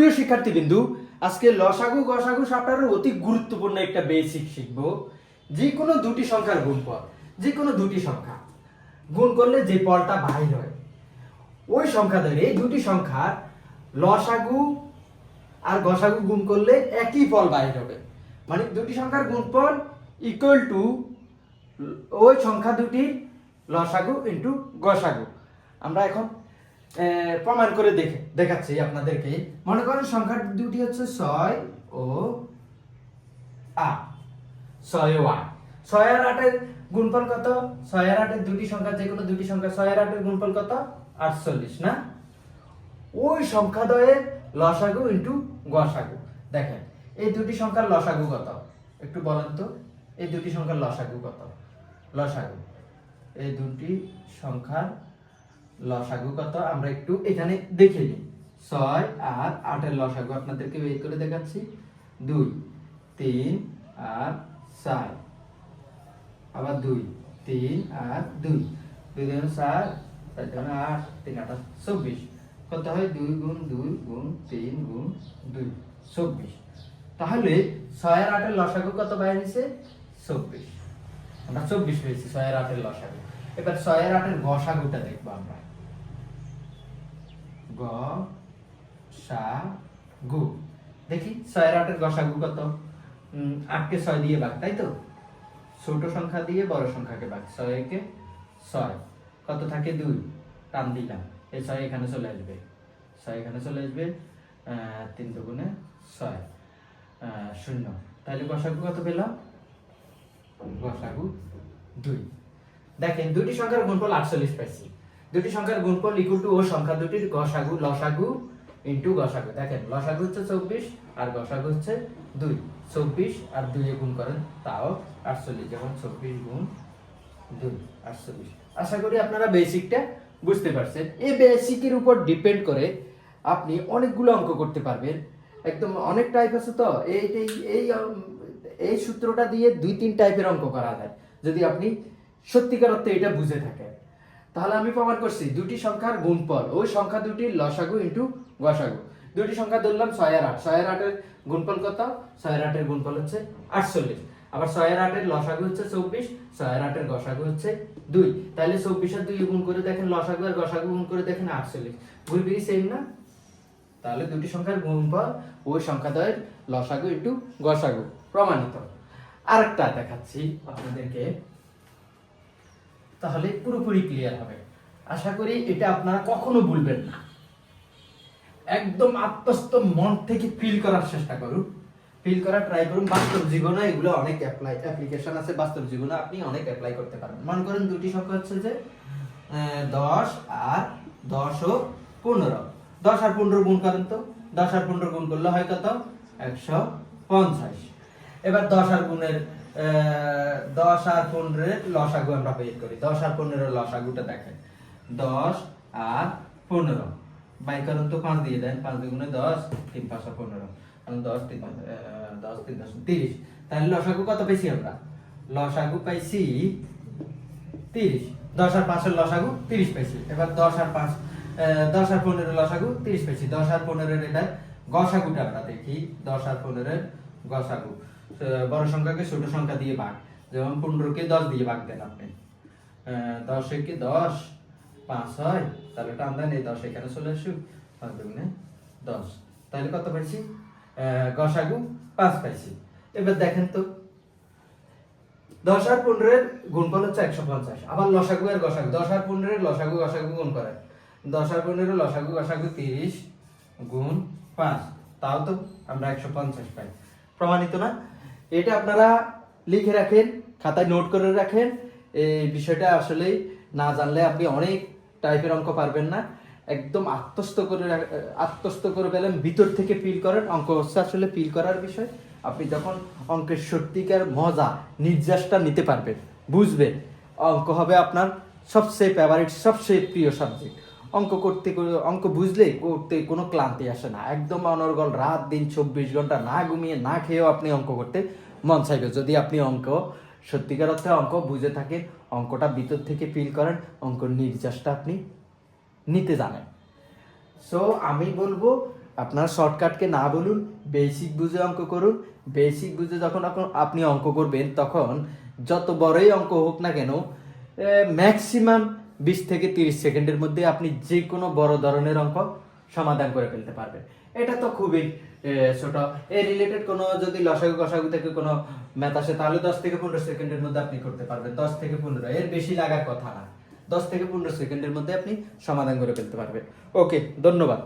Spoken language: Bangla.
প্রিয় শিক্ষার্থীবৃন্দু, আজকে লসাগু গসাগু চ্যাপ্টারের অতি গুরুত্বপূর্ণ একটা বেসিক শিখব। যে কোনো দুটি সংখ্যার গুণফল, যে কোনো দুটি সংখ্যা গুণ করলে যে ফলটা বাহির হয়, ওই সংখ্যা ধরে এই দুটি সংখ্যার লসাগু আর গসাগু গুণ করলে একই ফল বাহির হবে। মানে দুটি সংখ্যার গুণফল ইকুয়াল টু ওই সংখ্যা দুটির লসাগু ইন্টু গসাগু। আমরা এখন প্রমাণ করে দেখাচ্ছি আপনাদেরকে। মনে করেন সংখ্যা দুটি হচ্ছে 6 ও 8। 6 ও 8, 6 আর 8 এর গুণফল কত? 6 আর 8 এর দুটি সংখ্যা, যে কোনো দুটি সংখ্যা 6 আর 8 এর গুণফল কত? 48 না? ওই সংখ্যা দ্বয়ের লসাগু ইন্টু গসাগু। দেখেন এই দুটি সংখ্যার লসাগু কত, একটু বলেন তো। এই দুটি সংখ্যার লসাগু কত? লসাগু, এই দুটি সংখ্যার লসাগু কত আমরা একটু এখানে দেখে নিই। 6 আর 8 এর লসাগু আপনাদেরকে বের করে দেখাচ্ছি। 2, 3 আর 4, আবার 2, 3 আর 2, 2 2 4, 4 2 8, 3 8 24। কত হয়? 2 গুণ 2 গুণ 3 গুণ 2, 24। তাহলে 6 আর 8 এর লসাগু কত বাইরে নিছে? 24। আমরা 24 পেয়েছি 6 আর 8 এর লসাগু। এবার 6 আর 8 এর গসাগুটা দেখবো আমরা। গসাগু দেখি 6 আর 8 এর গসাগু কত? 8 কে 6 দিয়ে ভাগ, তাই তো? ছোট সংখ্যা দিয়ে বড় সংখ্যাকে ভাগ। 6 কে 6, কত থাকে? 2, টান দিলাম, এই 6 এখানে চলে আসবে, 6 এখানে চলে আসবে, 3 দুগুণে 6, 0। তাহলে গসাগু কত পেলাম? গসাগু 2। দেখেন দুটি সংখ্যার গুণফল 48 পাইছি। দুটি সংখ্যার গুণফল ইকুয়াল টু ও সংখ্যা দুটির গসাগু, লসাগু ইনটু গসাগু। দেখেন লসাগু হচ্ছে 24 আর গসাগু হচ্ছে 2। 24 আর 2 এ গুণ করেন তাও 48, যেমন 24 গুণ 2, 48। আশা করি আপনারা বেসিকটা বুঝতে পারছেন। এই বেসিকের উপর ডিপেন্ড করে আপনি অনেকগুলো অঙ্ক করতে পারবেন। একদম অনেক টাইপ আছে তো, এই সূত্রটা দিয়ে 2-3 টাইপের অঙ্ক করা যায় যদি আপনি সত্যিকার অর্থে এটা বুঝে থাকেন। তাহলে আমি প্রমাণ করছি দুটি সংখ্যার গুণফল ওই সংখ্যা দুটির লসাগু ইনটু গসাগু। দুটি সংখ্যা ধরলাম 6 আর 8। 6 আর 8 এর গুণফল কত? 6 আর 8 এর গুণফল হচ্ছে 48। আবার 6 আর 8 এর লসাগু হচ্ছে 24, 6 আর 8 এর গসাগু হচ্ছে 2। তাহলে 24 আর 2 গুণ করে দেখেন, লসাগু আর গসাগু গুণ করে দেখেন 48। গুণবিধি সেম না? তাহলে দুটি সংখ্যার গুণফল ওই সংখ্যা দ্বয়ের লসাগু ইনটু গসাগু প্রমাণিত। আরেকটা দেখাচ্ছি আপনাদেরকে, তাহলে পুরোপুরি ক্লিয়ার হবে। আশা করি এটা আপনারা কখনো ভুলবেন না। একদম আত্মস্থ মন থেকে ফিল করার চেষ্টা করুন, ফিল করার ট্রাই করুন। বাস্তব জীবনে এগুলো অনেক অ্যাপ্লিকেশন আছে, বাস্তব জীবনে আপনি অনেক অ্যাপ্লাই করতে পারবেন। মনে করেন দুটি সংখ্যা হচ্ছে যে 10 আর 10 ও 15। 10 আর 15 গুণ করেন তো। 10 আর 15 গুণ করলে হয় কত? 150। এবার 10 আর 15 এর লসাগু আমরা বের করি। 10 আর 15 এর লসাগুটা দেখেন। 10 আর 15 বাই করুন তো, 5 দিয়ে দেন। 5 দুগুণে 10, 3 5 15। 10 3 30। তাহলে লসাগু কত পেয়েছি আমরা? লসাগু পাইছি 30। 10 আর 5 এর লসাগু 30 পাইছি। এবার 10 আর 15 এর লসাগু 30 পাইছি। 10 আর 15 এর এটা গসাগুটা আমরা দেখি। 10 আর 15 এর গসাগু বড় সংখ্যাকে ছোট সংখ্যা দিয়ে ভাগ, যেমন 15 কে 10 দিয়ে ভাগ দেন আপনি। 10 কে 10, 5 হয়, তাহলে টান দেন, এই 10 এখানে চলে আসুক, 5 দুগুণে 10। তাহলে কত পাইছি? গসাগু 5 পাইছি। এবার দেখেন তো 10 আর 15 এর গুণফল হচ্ছে 150। আবার লসাগু আর গসাগু, 10 আর 15 এর লসাগু গসাগু গুণ করেন। 10 আর 15 এর লসাগু গসাগু 30 গুণ 5, তাও তো আমরা 150 পাই। প্রমাণিত না? এটা আপনারা লিখে রাখেন, খাতায় নোট করে রাখেন। এই বিষয়টা আসলে না জানলে আপনি অনেক টাইপের অঙ্ক পারবেন না। একদম আত্মস্থ করে পেলেন, ভিতর থেকে ফিল করেন। অঙ্ক হচ্ছে আসলে ফিল করার বিষয়। আপনি যখন অঙ্কের সত্যিকার মজা, নির্যাসটা নিতে পারবেন, বুঝবেন, অঙ্ক হবে আপনার সবচেয়ে ফেভারিট, সবচেয়ে প্রিয় সাবজেক্ট। অঙ্ক বুঝলে করতে কোনো ক্লান্তি আসে না। একদম অনর্গল রাত দিন 24 ঘন্টা না ঘুমিয়ে না খেয়েও আপনি অঙ্ক করতে মন চাইবে, যদি আপনি সত্যিকার অর্থে অঙ্ক বুঝে থাকেন, অঙ্কটা ভিতর থেকে ফিল করেন, অঙ্ক নির্যাসটা আপনি নিতে জানেন। সো আমি বলবো আপনার শর্টকাটকে না বলুন, বেসিক বুঝে অঙ্ক করুন। বেসিক বুঝে যখন আপনি অঙ্ক করবেন, তখন যত বড়ই অঙ্ক হোক না কেন, ম্যাক্সিমাম 20 থেকে 30 সেকেন্ডের মধ্যে আপনি যে কোনো বড় ধরনের অঙ্ক সমাধান করে ফেলতে পারবেন। এটা তো খুবই ছোট। এর রিলেটেড কোনো যদি লসাগু গসাগু থেকে কোনো ম্যাথ আসে, তাহলে 10 থেকে 15 সেকেন্ডের মধ্যে আপনি করতে পারবেন। 10 থেকে 15, এর বেশি লাগার কথা না। 10 থেকে 15 সেকেন্ডের মধ্যে আপনি সমাধান করে ফেলতে পারবেন। ওকে, ধন্যবাদ।